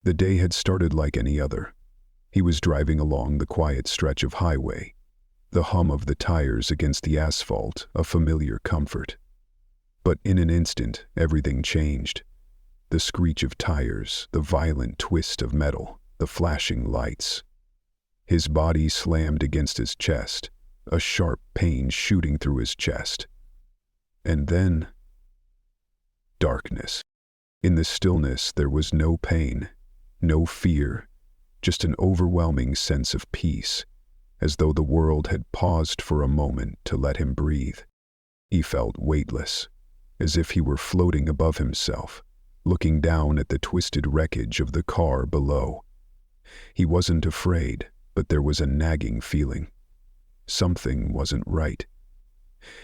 The day had started like any other. He was driving along the quiet stretch of highway, the hum of the tires against the asphalt a familiar comfort. But in an instant, everything changed. The screech of tires, the violent twist of metal, the flashing lights. His body slammed against his chest, a sharp pain shooting through his chest. And then, darkness. In the stillness, there was no pain, no fear, just an overwhelming sense of peace, as though the world had paused for a moment to let him breathe. He felt weightless, as if he were floating above himself, looking down at the twisted wreckage of the car below. He wasn't afraid, but there was a nagging feeling. Something wasn't right.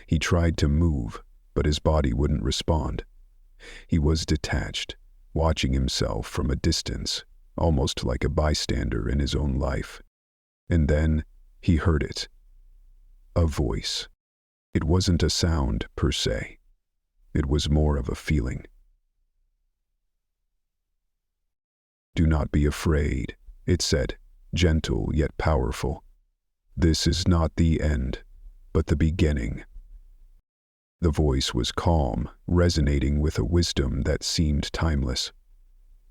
He tried to move, but his body wouldn't respond. He was detached, watching himself from a distance, almost like a bystander in his own life. And then he heard it. A voice. It wasn't a sound, per se. It was more of a feeling. "Do not be afraid," it said, gentle yet powerful. "This is not the end, but the beginning." The voice was calm, resonating with a wisdom that seemed timeless.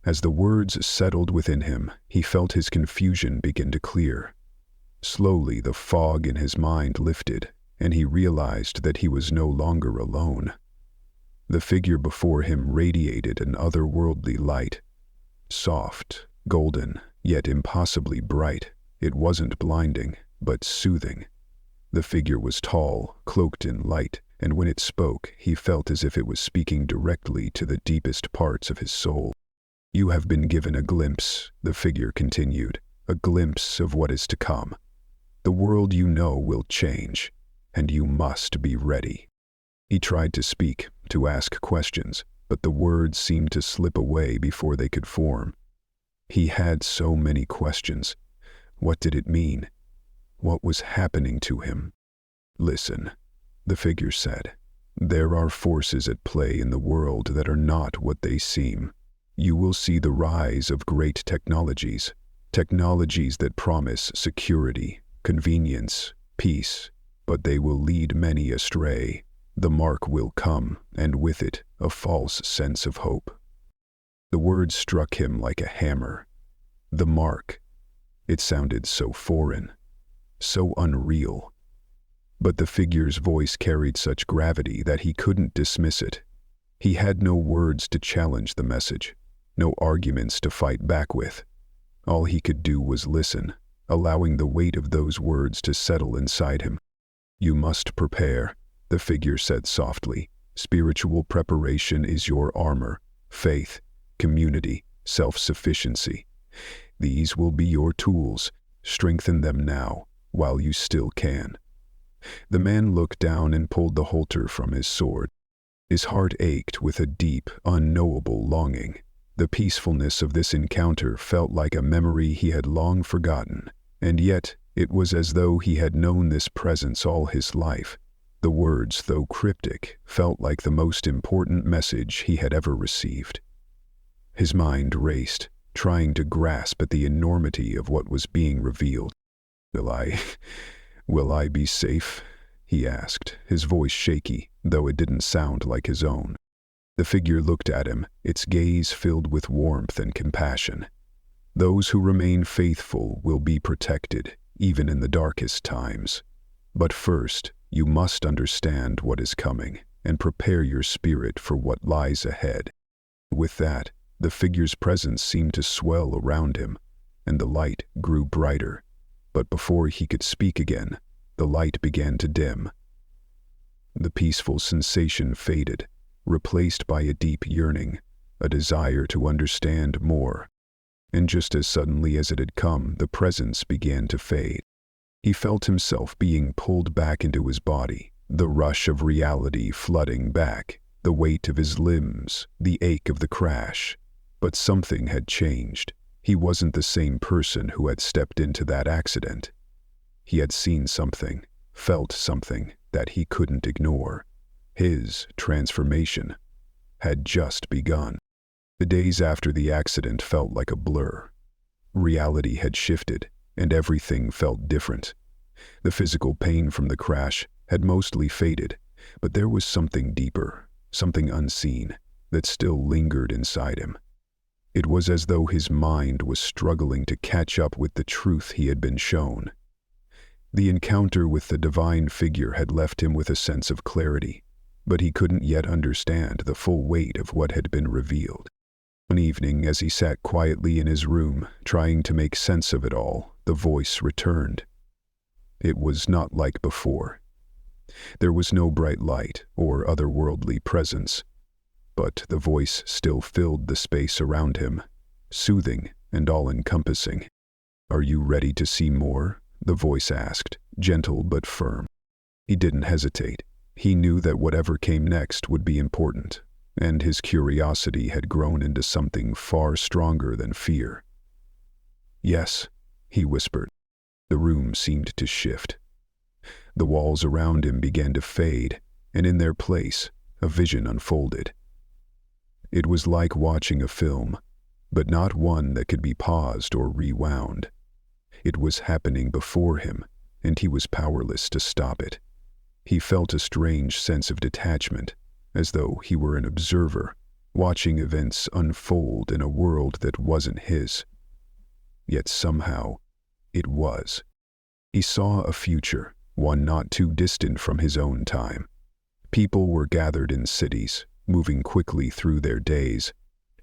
As the words settled within him, he felt his confusion begin to clear. Slowly, the fog in his mind lifted, and he realized that he was no longer alone. The figure before him radiated an otherworldly light. Soft, golden, yet impossibly bright. It wasn't blinding, but soothing. The figure was tall, cloaked in light, and when it spoke, he felt as if it was speaking directly to the deepest parts of his soul. "You have been given a glimpse," the figure continued, "a glimpse of what is to come. The world you know will change, and you must be ready." He tried to speak, to ask questions, but the words seemed to slip away before they could form. He had so many questions. What did it mean? What was happening to him? "Listen," the figure said. "There are forces at play in the world that are not what they seem. You will see the rise of great technologies that promise security, convenience, peace, but they will lead many astray. The mark will come, and with it, a false sense of hope." The words struck him like a hammer. The mark. It sounded so foreign, so unreal. But the figure's voice carried such gravity that he couldn't dismiss it. He had no words to challenge the message, no arguments to fight back with. All he could do was listen, allowing the weight of those words to settle inside him. "You must prepare," the figure said softly. "Spiritual preparation is your armor. Faith, community, self-sufficiency. These will be your tools. Strengthen them now, while you still can." The man looked down and pulled the halter from his sword. His heart ached with a deep, unknowable longing. The peacefulness of this encounter felt like a memory he had long forgotten, and yet it was as though he had known this presence all his life. The words, though cryptic, felt like the most important message he had ever received. His mind raced, trying to grasp at the enormity of what was being revealed. Will I be safe?" he asked, his voice shaky, though it didn't sound like his own. The figure looked at him, its gaze filled with warmth and compassion. "Those who remain faithful will be protected, even in the darkest times. But first, you must understand what is coming, and prepare your spirit for what lies ahead." With that, the figure's presence seemed to swell around him, and the light grew brighter. But before he could speak again, the light began to dim. The peaceful sensation faded, replaced by a deep yearning, a desire to understand more. And just as suddenly as it had come, the presence began to fade. He felt himself being pulled back into his body, the rush of reality flooding back, the weight of his limbs, the ache of the crash. But something had changed. He wasn't the same person who had stepped into that accident. He had seen something, felt something that he couldn't ignore. His transformation had just begun. The days after the accident felt like a blur. Reality had shifted, and everything felt different. The physical pain from the crash had mostly faded, but there was something deeper, something unseen, that still lingered inside him. It was as though his mind was struggling to catch up with the truth he had been shown. The encounter with the divine figure had left him with a sense of clarity, but he couldn't yet understand the full weight of what had been revealed. One evening, as he sat quietly in his room, trying to make sense of it all, the voice returned. It was not like before. There was no bright light or otherworldly presence, but the voice still filled the space around him, soothing and all-encompassing. "Are you ready to see more?" the voice asked, gentle but firm. He didn't hesitate. He knew that whatever came next would be important, and his curiosity had grown into something far stronger than fear. "Yes," he whispered. The room seemed to shift. The walls around him began to fade, and in their place, a vision unfolded. It was like watching a film, but not one that could be paused or rewound. It was happening before him, and he was powerless to stop it. He felt a strange sense of detachment, as though he were an observer, watching events unfold in a world that wasn't his. Yet somehow, it was. He saw a future, one not too distant from his own time. People were gathered in cities, moving quickly through their days.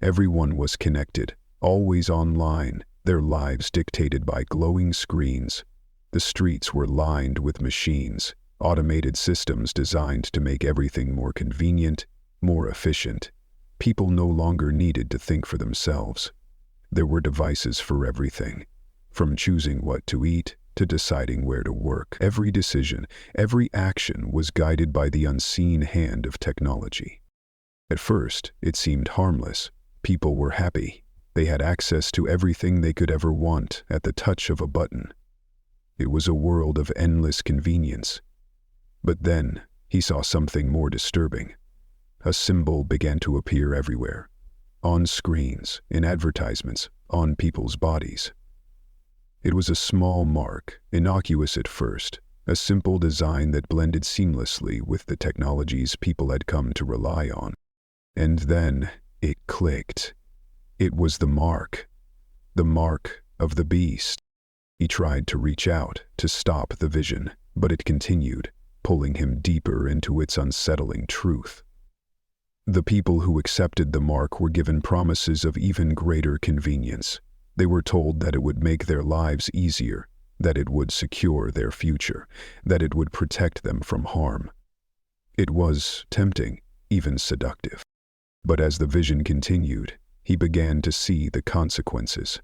Everyone was connected, always online, their lives dictated by glowing screens. The streets were lined with machines, automated systems designed to make everything more convenient, more efficient. People no longer needed to think for themselves. There were devices for everything, from choosing what to eat to deciding where to work. Every decision, every action was guided by the unseen hand of technology. At first, it seemed harmless. People were happy. They had access to everything they could ever want at the touch of a button. It was a world of endless convenience. But then, he saw something more disturbing. A symbol began to appear everywhere. On screens, in advertisements, on people's bodies. It was a small mark, innocuous at first, a simple design that blended seamlessly with the technologies people had come to rely on. And then, it clicked. It was the mark of the beast. He tried to reach out, to stop the vision, but it continued, pulling him deeper into its unsettling truth. The people who accepted the mark were given promises of even greater convenience. They were told that it would make their lives easier, that it would secure their future, that it would protect them from harm. It was tempting, even seductive. But as the vision continued, he began to see the consequences.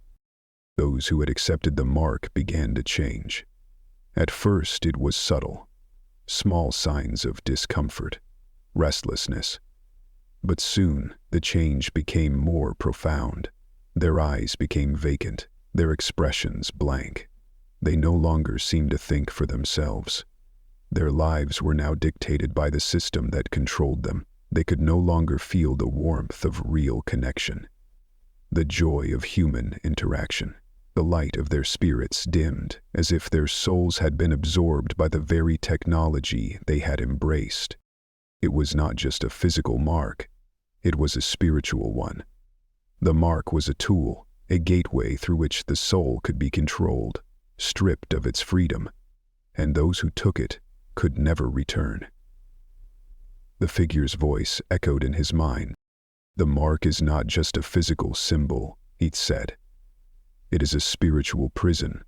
Those who had accepted the mark began to change. At first it was subtle, small signs of discomfort, restlessness. But soon the change became more profound. Their eyes became vacant, their expressions blank. They no longer seemed to think for themselves. Their lives were now dictated by the system that controlled them. They could no longer feel the warmth of real connection, the joy of human interaction. The light of their spirits dimmed, as if their souls had been absorbed by the very technology they had embraced. It was not just a physical mark, it was a spiritual one. The mark was a tool, a gateway through which the soul could be controlled, stripped of its freedom, and those who took it could never return. The figure's voice echoed in his mind. "The mark is not just a physical symbol," it said. "It is a spiritual prison,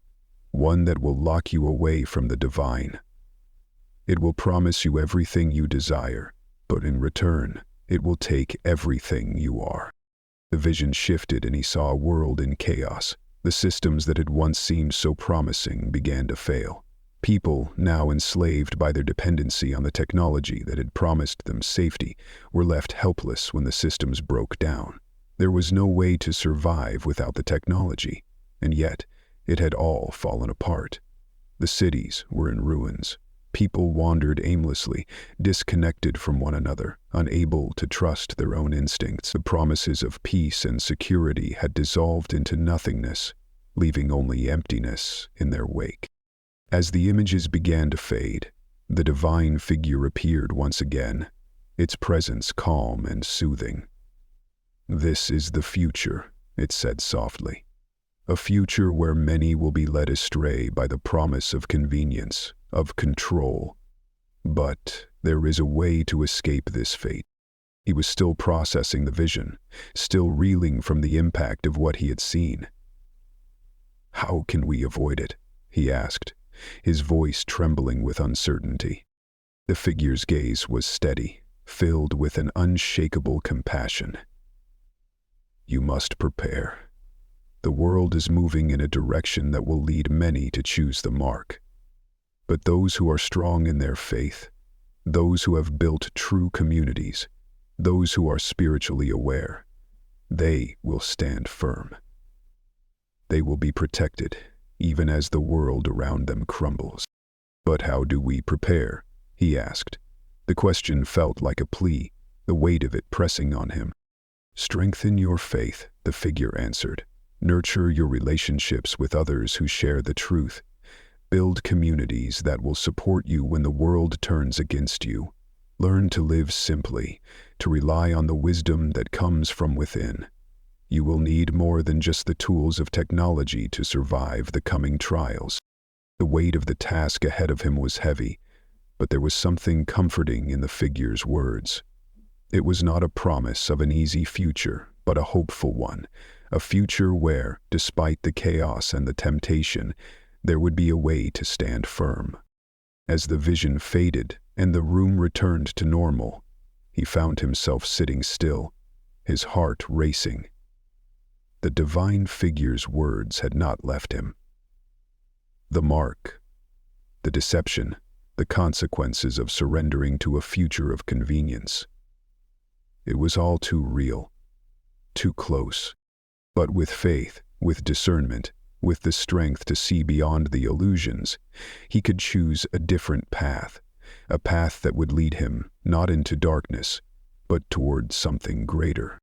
one that will lock you away from the divine. It will promise you everything you desire, but in return, it will take everything you are." The vision shifted and he saw a world in chaos. The systems that had once seemed so promising began to fail. People, now enslaved by their dependency on the technology that had promised them safety, were left helpless when the systems broke down. There was no way to survive without the technology, and yet it had all fallen apart. The cities were in ruins. People wandered aimlessly, disconnected from one another, unable to trust their own instincts. The promises of peace and security had dissolved into nothingness, leaving only emptiness in their wake. As the images began to fade, the divine figure appeared once again, its presence calm and soothing. "This is the future," it said softly. "A future where many will be led astray by the promise of convenience, of control. But there is a way to escape this fate." He was still processing the vision, still reeling from the impact of what he had seen. "How can we avoid it?" he asked, his voice trembling with uncertainty. The figure's gaze was steady, filled with an unshakable compassion. "You must prepare. The world is moving in a direction that will lead many to choose the mark. But those who are strong in their faith, those who have built true communities, those who are spiritually aware, they will stand firm. They will be protected, even as the world around them crumbles." "But how do we prepare?" he asked. The question felt like a plea, the weight of it pressing on him. "Strengthen your faith," the figure answered. "Nurture your relationships with others who share the truth. Build communities that will support you when the world turns against you. Learn to live simply, to rely on the wisdom that comes from within. You will need more than just the tools of technology to survive the coming trials." The weight of the task ahead of him was heavy, but there was something comforting in the figure's words. It was not a promise of an easy future, but a hopeful one, a future where, despite the chaos and the temptation, there would be a way to stand firm. As the vision faded and the room returned to normal, he found himself sitting still, his heart racing. The divine figure's words had not left him. The mark, the deception, the consequences of surrendering to a future of convenience. It was all too real, too close. But with faith, with discernment, with the strength to see beyond the illusions, he could choose a different path, a path that would lead him not into darkness, but toward something greater.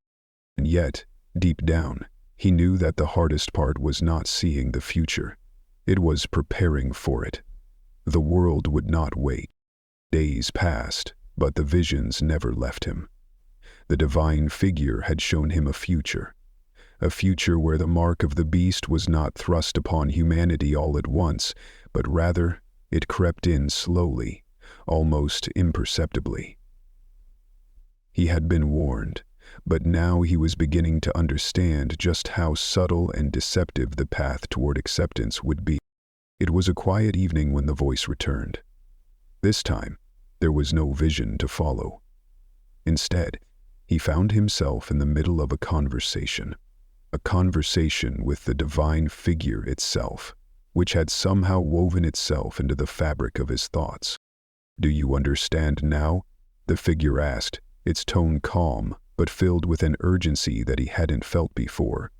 And yet, deep down, he knew that the hardest part was not seeing the future. It was preparing for it. The world would not wait. Days passed, but the visions never left him. The divine figure had shown him a future where the mark of the beast was not thrust upon humanity all at once, but rather it crept in slowly, almost imperceptibly. He had been warned, but now he was beginning to understand just how subtle and deceptive the path toward acceptance would be. It was a quiet evening when the voice returned. This time, there was no vision to follow. Instead, he found himself in the middle of a conversation with the divine figure itself, which had somehow woven itself into the fabric of his thoughts. "Do you understand now?" the figure asked, its tone calm, but filled with an urgency that he hadn't felt before.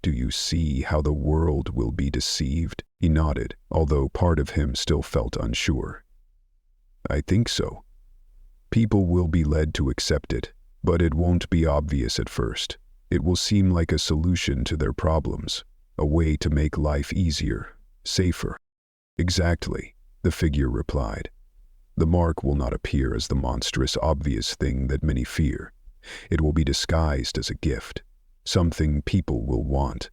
"Do you see how the world will be deceived?" He nodded, although part of him still felt unsure. "I think so. People will be led to accept it, but it won't be obvious at first. It will seem like a solution to their problems, a way to make life easier, safer." "Exactly," the figure replied. "The mark will not appear as the monstrous, obvious thing that many fear. It will be disguised as a gift, something people will want.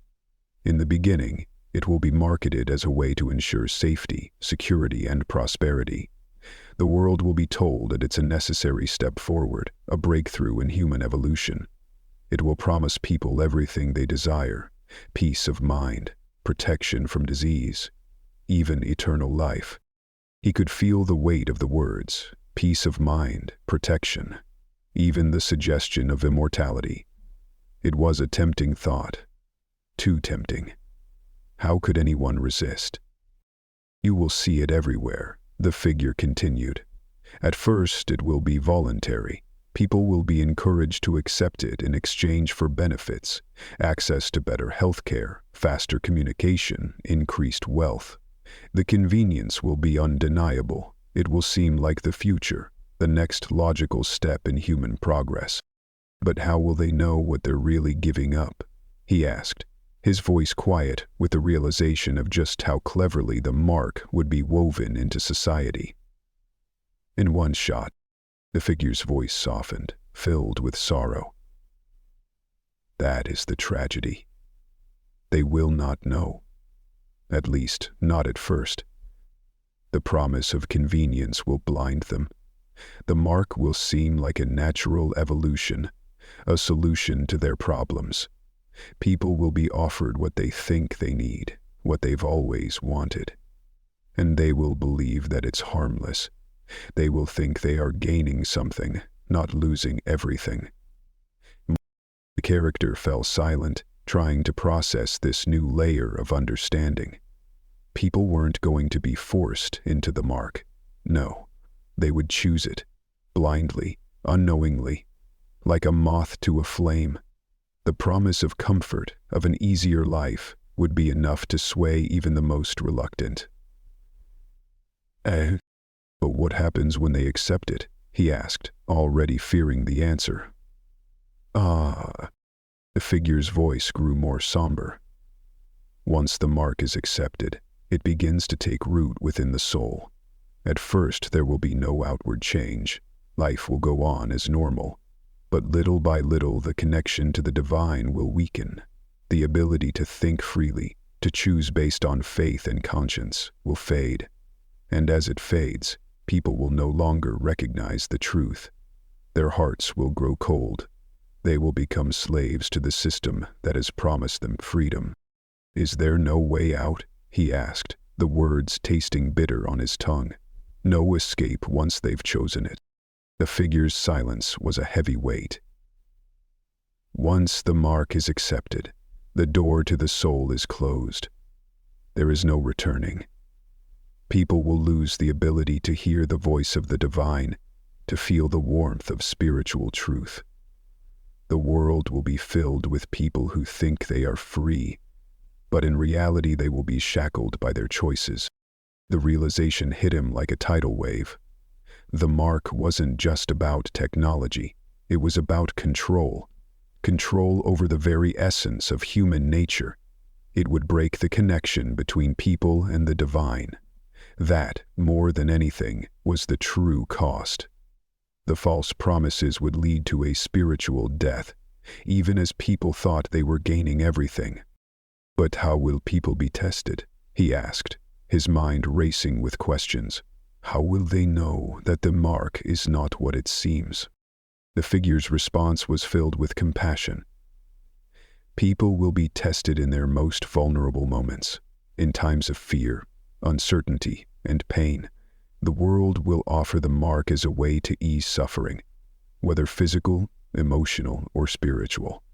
In the beginning, it will be marketed as a way to ensure safety, security, and prosperity. The world will be told that it's a necessary step forward, a breakthrough in human evolution. It will promise people everything they desire: peace of mind, protection from disease, even eternal life." He could feel the weight of the words: peace of mind, protection, even the suggestion of immortality. It was a tempting thought. Too tempting. How could anyone resist? "You will see it everywhere," the figure continued. "At first, it will be voluntary. People will be encouraged to accept it in exchange for benefits, access to better health care, faster communication, increased wealth. The convenience will be undeniable. It will seem like the future, the next logical step in human progress. But how will they know what they're really giving up? He asked, his voice quiet with the realization of just how cleverly the mark would be woven into society. In one shot, the figure's voice softened, filled with sorrow. That is the tragedy. They will not know. At least, not at first. The promise of convenience will blind them. The mark will seem like a natural evolution, a solution to their problems. People will be offered what they think they need, what they've always wanted. And they will believe that it's harmless. They will think they are gaining something, not losing everything. The character fell silent, trying to process this new layer of understanding. People weren't going to be forced into the mark. No, they would choose it, blindly, unknowingly, like a moth to a flame. The promise of comfort, of an easier life, would be enough to sway even the most reluctant. But what happens when they accept it? He asked, already fearing the answer. The figure's voice grew more somber. Once the mark is accepted, it begins to take root within the soul. At first, there will be no outward change. Life will go on as normal. But little by little, the connection to the divine will weaken. The ability to think freely, to choose based on faith and conscience, will fade. And as it fades, people will no longer recognize the truth. Their hearts will grow cold. They will become slaves to the system that has promised them freedom. Is there no way out? He asked, the words tasting bitter on his tongue. No escape once they've chosen it. The figure's silence was a heavy weight. Once the mark is accepted, the door to the soul is closed. There is no returning. People will lose the ability to hear the voice of the divine, to feel the warmth of spiritual truth. The world will be filled with people who think they are free, but in reality they will be shackled by their choices. The realization hit him like a tidal wave. The mark wasn't just about technology, it was about control. Control over the very essence of human nature. It would break the connection between people and the divine. That, more than anything, was the true cost. The false promises would lead to a spiritual death, even as people thought they were gaining everything. But how will people be tested? He asked, his mind racing with questions. How will they know that the mark is not what it seems? The figure's response was filled with compassion. People will be tested in their most vulnerable moments, in times of fear, uncertainty, and pain. The world will offer the mark as a way to ease suffering, whether physical, emotional, or spiritual.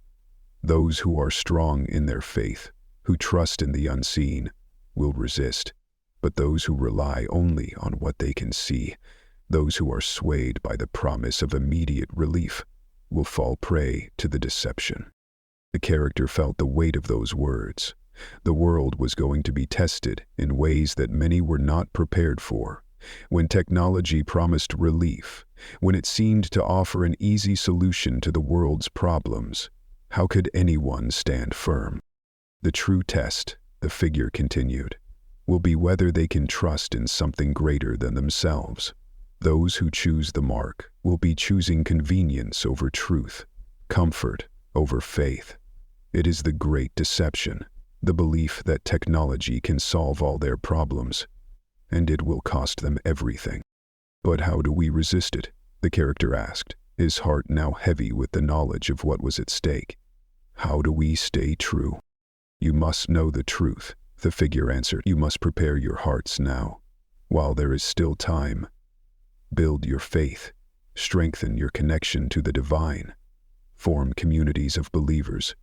Those who are strong in their faith, who trust in the unseen, will resist. But those who rely only on what they can see, those who are swayed by the promise of immediate relief, will fall prey to the deception. The character felt the weight of those words. The world was going to be tested in ways that many were not prepared for. When technology promised relief, when it seemed to offer an easy solution to the world's problems, how could anyone stand firm? The true test, the figure continued, will be whether they can trust in something greater than themselves. Those who choose the mark will be choosing convenience over truth, comfort over faith. It is the great deception, the belief that technology can solve all their problems, and it will cost them everything. But how do we resist it? The character asked, his heart now heavy with the knowledge of what was at stake. How do we stay true? You must know the truth, the figure answered. You must prepare your hearts now, while there is still time. Build your faith, strengthen your connection to the divine, form communities of believers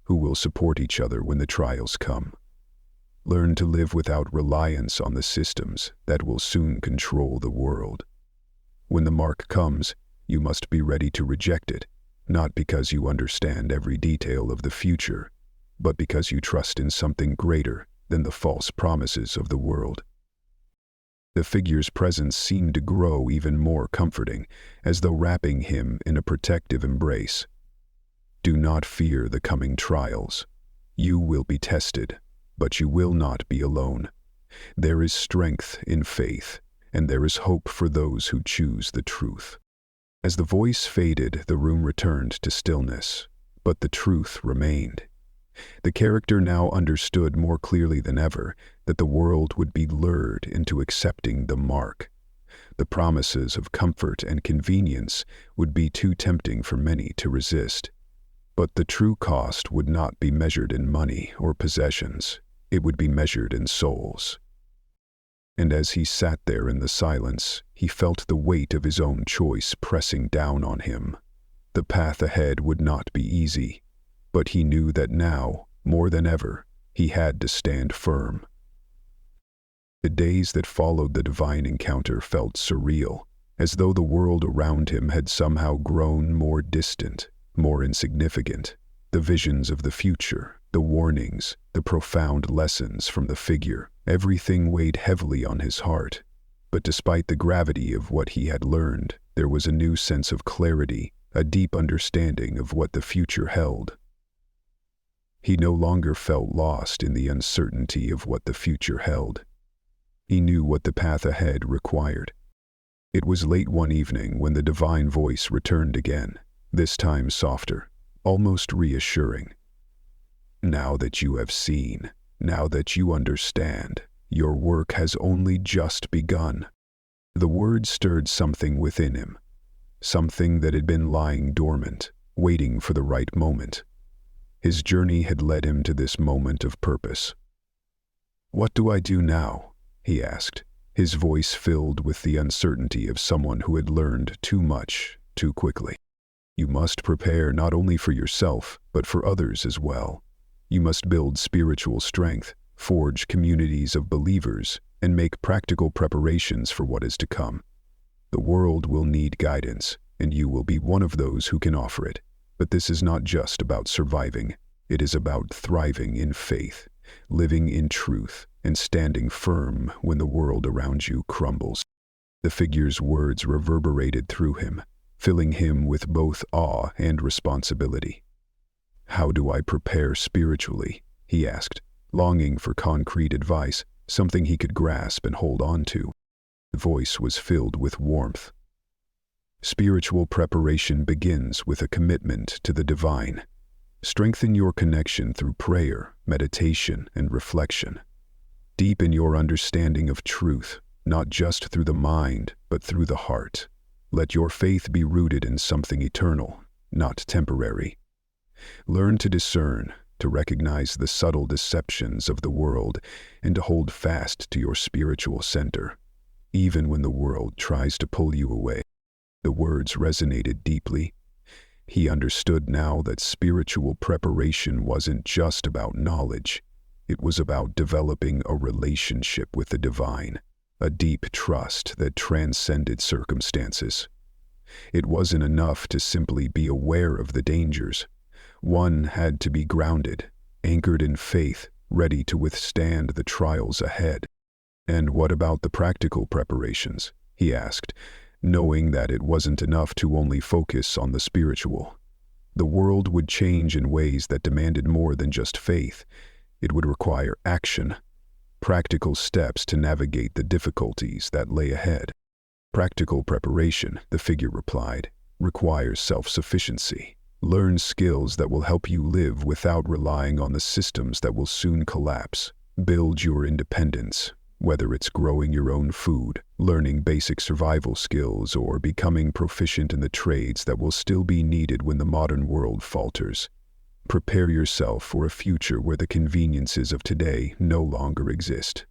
who will support each other when the trials come. Learn to live without reliance on the systems that will soon control the world. When the mark comes, you must be ready to reject it, not because you understand every detail of the future, but because you trust in something greater than the false promises of the world. The figure's presence seemed to grow even more comforting, as though wrapping him in a protective embrace. Do not fear the coming trials. You will be tested, but you will not be alone. There is strength in faith, and there is hope for those who choose the truth. As the voice faded, the room returned to stillness, but the truth remained. The character now understood more clearly than ever that the world would be lured into accepting the mark. The promises of comfort and convenience would be too tempting for many to resist. But the true cost would not be measured in money or possessions. It would be measured in souls. And as he sat there in the silence, he felt the weight of his own choice pressing down on him. The path ahead would not be easy, but he knew that now, more than ever, he had to stand firm. The days that followed the divine encounter felt surreal, as though the world around him had somehow grown more distant, more insignificant. The visions of the future, the warnings, the profound lessons from the figure, everything weighed heavily on his heart. But despite the gravity of what he had learned, there was a new sense of clarity, a deep understanding of what the future held. He no longer felt lost in the uncertainty of what the future held. He knew what the path ahead required. It was late one evening when the divine voice returned again, this time softer, almost reassuring. Now that you have seen, now that you understand, your work has only just begun. The words stirred something within him, something that had been lying dormant, waiting for the right moment. His journey had led him to this moment of purpose. "What do I do now?" he asked, his voice filled with the uncertainty of someone who had learned too much, too quickly. "You must prepare not only for yourself, but for others as well. You must build spiritual strength, forge communities of believers, and make practical preparations for what is to come. The world will need guidance, and you will be one of those who can offer it. But this is not just about surviving. It is about thriving in faith, living in truth, and standing firm when the world around you crumbles." The figure's words reverberated through him, filling him with both awe and responsibility. "How do I prepare spiritually?" he asked, longing for concrete advice, something he could grasp and hold on to. The voice was filled with warmth. "Spiritual preparation begins with a commitment to the divine. Strengthen your connection through prayer, meditation, and reflection. Deepen your understanding of truth, not just through the mind, but through the heart. Let your faith be rooted in something eternal, not temporary. Learn to discern, to recognize the subtle deceptions of the world, and to hold fast to your spiritual center, even when the world tries to pull you away." The words resonated deeply. He understood now that spiritual preparation wasn't just about knowledge. It was about developing a relationship with the divine, a deep trust that transcended circumstances. It wasn't enough to simply be aware of the dangers. One had to be grounded, anchored in faith, ready to withstand the trials ahead. "And what about the practical preparations?" he asked, knowing that it wasn't enough to only focus on the spiritual. The world would change in ways that demanded more than just faith. It would require action, practical steps to navigate the difficulties that lay ahead. "Practical preparation," the figure replied, "requires self-sufficiency. Learn skills that will help you live without relying on the systems that will soon collapse. Build your independence, whether it's growing your own food, learning basic survival skills, or becoming proficient in the trades that will still be needed when the modern world falters. Prepare yourself for a future where the conveniences of today no longer exist.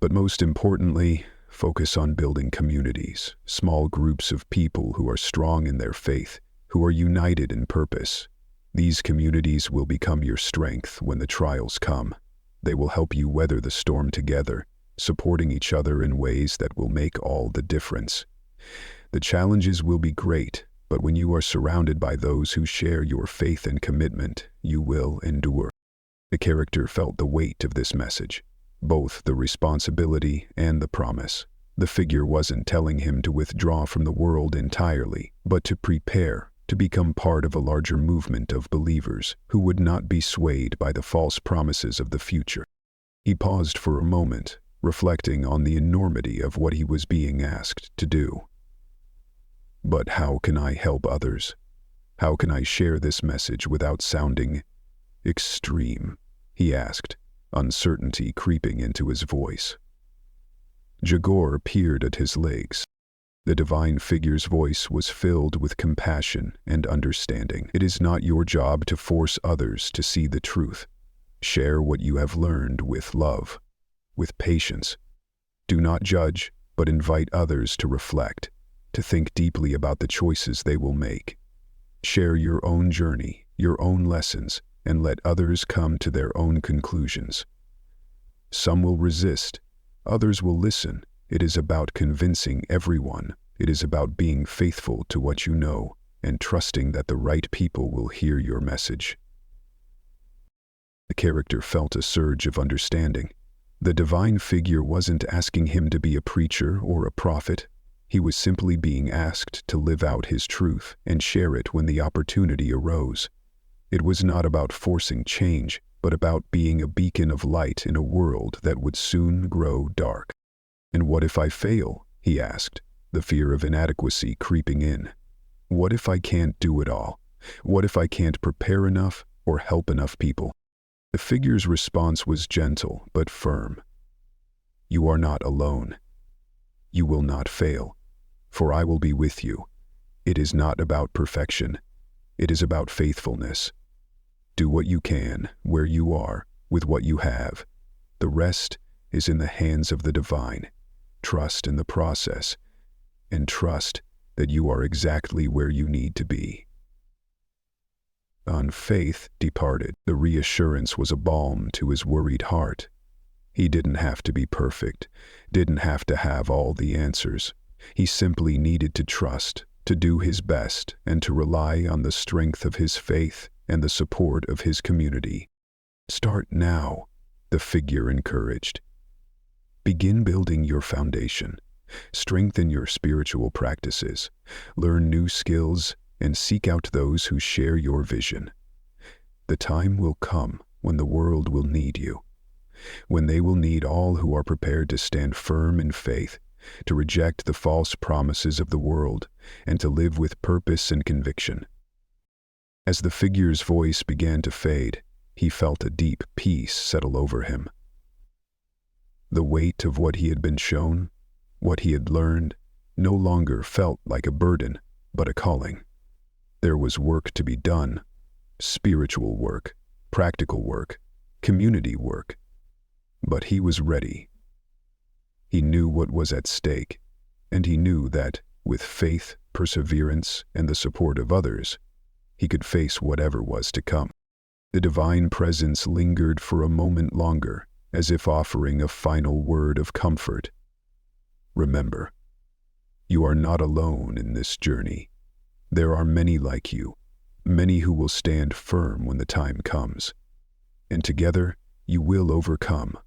But most importantly, focus on building communities, small groups of people who are strong in their faith, who are united in purpose. These communities will become your strength when the trials come. They will help you weather the storm together, supporting each other in ways that will make all the difference. The challenges will be great, but when you are surrounded by those who share your faith and commitment, you will endure." The character felt the weight of this message, both the responsibility and the promise. The figure wasn't telling him to withdraw from the world entirely, but to prepare, to become part of a larger movement of believers who would not be swayed by the false promises of the future. He paused for a moment, reflecting on the enormity of what he was being asked to do. But how can I help others? How can I share this message without sounding extreme? He asked, uncertainty creeping into his voice. Jagor peered at his legs. The divine figure's voice was filled with compassion and understanding. It is not your job to force others to see the truth. Share what you have learned with love, with patience. Do not judge, but invite others to reflect, to think deeply about the choices they will make. Share your own journey, your own lessons, and let others come to their own conclusions. Some will resist, others will listen. It is about convincing everyone. It is about being faithful to what you know and trusting that the right people will hear your message. The character felt a surge of understanding. The divine figure wasn't asking him to be a preacher or a prophet. He was simply being asked to live out his truth and share it when the opportunity arose. It was not about forcing change, but about being a beacon of light in a world that would soon grow dark. And what if I fail? He asked, the fear of inadequacy creeping in. What if I can't do it all? What if I can't prepare enough or help enough people? The figure's response was gentle but firm. You are not alone. You will not fail, for I will be with you. It is not about perfection. It is about faithfulness. Do what you can, where you are, with what you have. The rest is in the hands of the divine. Trust in the process, and trust that you are exactly where you need to be. On faith departed. The reassurance was a balm to his worried heart. He didn't have to be perfect, didn't have to have all the answers. He simply needed to trust, to do his best, and to rely on the strength of his faith and the support of his community. Start now, the figure encouraged. Begin building your foundation. Strengthen your spiritual practices. Learn new skills and seek out those who share your vision. The time will come when the world will need you, when they will need all who are prepared to stand firm in faith, to reject the false promises of the world, and to live with purpose and conviction. As the figure's voice began to fade, he felt a deep peace settle over him. The weight of what he had been shown, what he had learned, no longer felt like a burden, but a calling. There was work to be done, spiritual work, practical work, community work. But he was ready. He knew what was at stake, and he knew that, with faith, perseverance, and the support of others, he could face whatever was to come. The divine presence lingered for a moment longer, as if offering a final word of comfort. Remember, you are not alone in this journey. There are many like you, many who will stand firm when the time comes, and together you will overcome.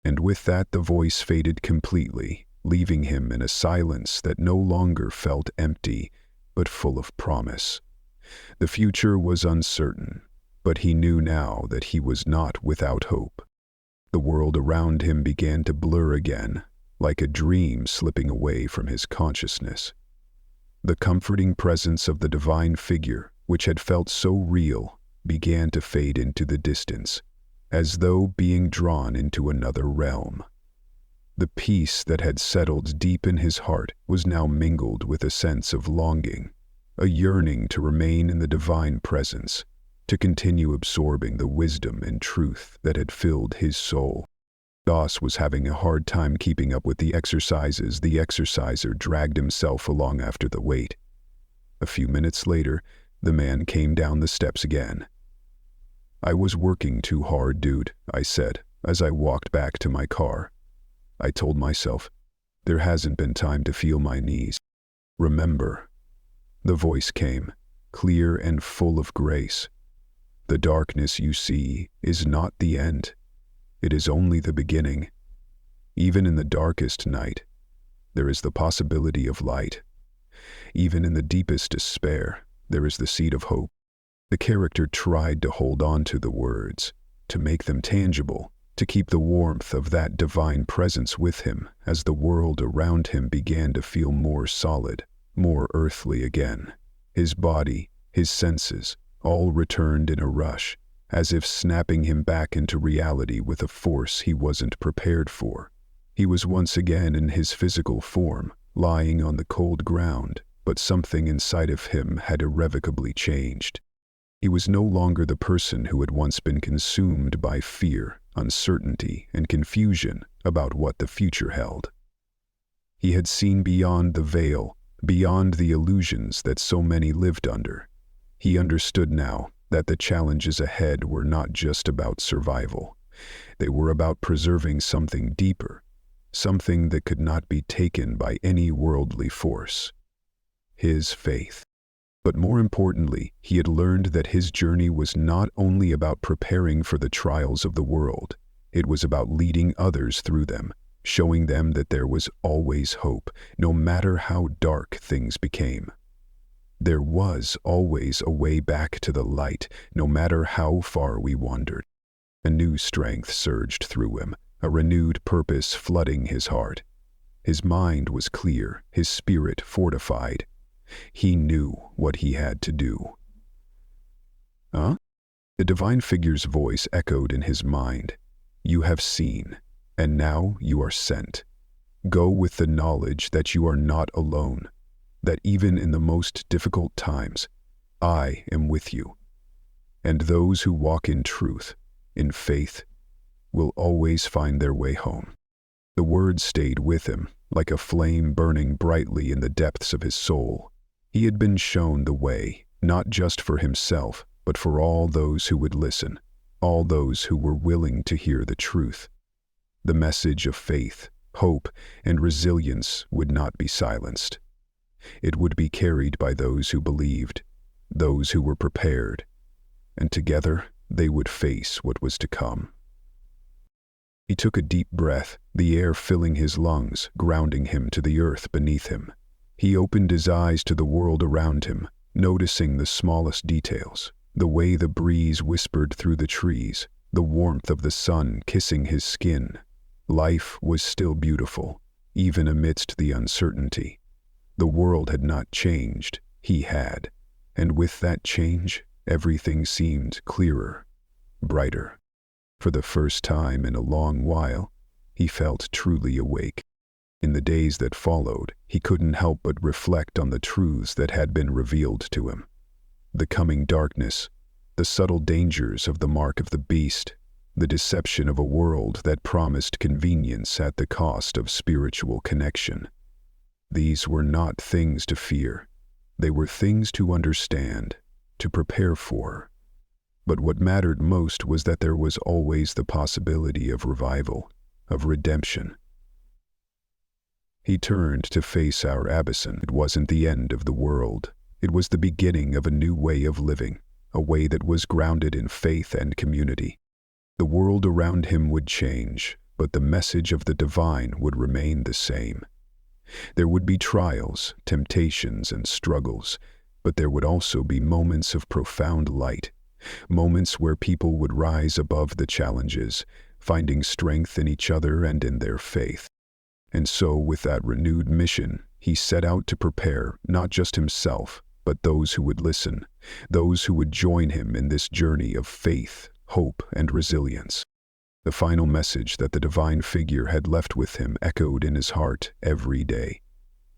And with that, the voice faded completely, leaving him in a silence that no longer felt empty, but full of promise. The future was uncertain, but he knew now that he was not without hope. The world around him began to blur again, like a dream slipping away from his consciousness. The comforting presence of the divine figure, which had felt so real, began to fade into the distance, as though being drawn into another realm. The peace that had settled deep in his heart was now mingled with a sense of longing, a yearning to remain in the divine presence, to continue absorbing the wisdom and truth that had filled his soul. Doss was having a hard time keeping up with the exercises. The exerciser dragged himself along after the wait. A few minutes later, the man came down the steps again. I was working too hard, dude, I said, as I walked back to my car. I told myself, there hasn't been time to feel my knees. Remember, the voice came, clear and full of grace. The darkness you see is not the end. It is only the beginning. Even in the darkest night, there is the possibility of light. Even in the deepest despair, there is the seed of hope. The character tried to hold on to the words, to make them tangible, to keep the warmth of that divine presence with him as the world around him began to feel more solid, more earthly again. His body, his senses, all returned in a rush, as if snapping him back into reality with a force he wasn't prepared for. He was once again in his physical form, lying on the cold ground, but something inside of him had irrevocably changed. He was no longer the person who had once been consumed by fear, uncertainty, and confusion about what the future held. He had seen beyond the veil, beyond the illusions that so many lived under. He understood now that the challenges ahead were not just about survival. They were about preserving something deeper, something that could not be taken by any worldly force. His faith. But more importantly, he had learned that his journey was not only about preparing for the trials of the world. It was about leading others through them, showing them that there was always hope, no matter how dark things became. There was always a way back to the light, no matter how far we wandered. A new strength surged through him, a renewed purpose flooding his heart. His mind was clear, his spirit fortified. He knew what he had to do. Huh? The divine figure's voice echoed in his mind. You have seen, and now you are sent. Go with the knowledge that you are not alone, that even in the most difficult times, I am with you. And those who walk in truth, in faith, will always find their way home. The words stayed with him, like a flame burning brightly in the depths of his soul. He had been shown the way, not just for himself, but for all those who would listen, all those who were willing to hear the truth. The message of faith, hope, and resilience would not be silenced. It would be carried by those who believed, those who were prepared, and together they would face what was to come. He took a deep breath, the air filling his lungs, grounding him to the earth beneath him. He opened his eyes to the world around him, noticing the smallest details, the way the breeze whispered through the trees, the warmth of the sun kissing his skin. Life was still beautiful, even amidst the uncertainty. The world had not changed, he had, and with that change, everything seemed clearer, brighter. For the first time in a long while, he felt truly awake. In the days that followed, he couldn't help but reflect on the truths that had been revealed to him. The coming darkness, the subtle dangers of the mark of the beast, the deception of a world that promised convenience at the cost of spiritual connection. These were not things to fear. They were things to understand, to prepare for. But what mattered most was that there was always the possibility of revival, of redemption. He turned to face our Abyssin. It wasn't the end of the world. It was the beginning of a new way of living, a way that was grounded in faith and community. The world around him would change, but the message of the divine would remain the same. There would be trials, temptations, and struggles, but there would also be moments of profound light, moments where people would rise above the challenges, finding strength in each other and in their faith. And so, with that renewed mission, he set out to prepare not just himself, but those who would listen, those who would join him in this journey of faith, hope, and resilience. The final message that the divine figure had left with him echoed in his heart every day.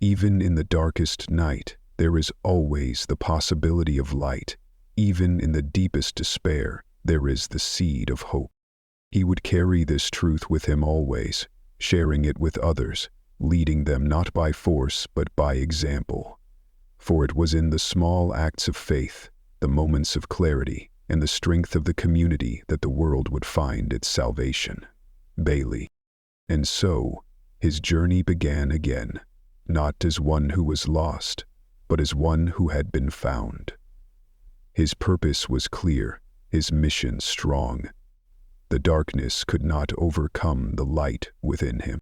Even in the darkest night, there is always the possibility of light. Even in the deepest despair, there is the seed of hope. He would carry this truth with him always, sharing it with others, leading them not by force but by example. For it was in the small acts of faith, the moments of clarity, and the strength of the community that the world would find its salvation. Bailey. And so, his journey began again, not as one who was lost, but as one who had been found. His purpose was clear, his mission strong. The darkness could not overcome the light within him.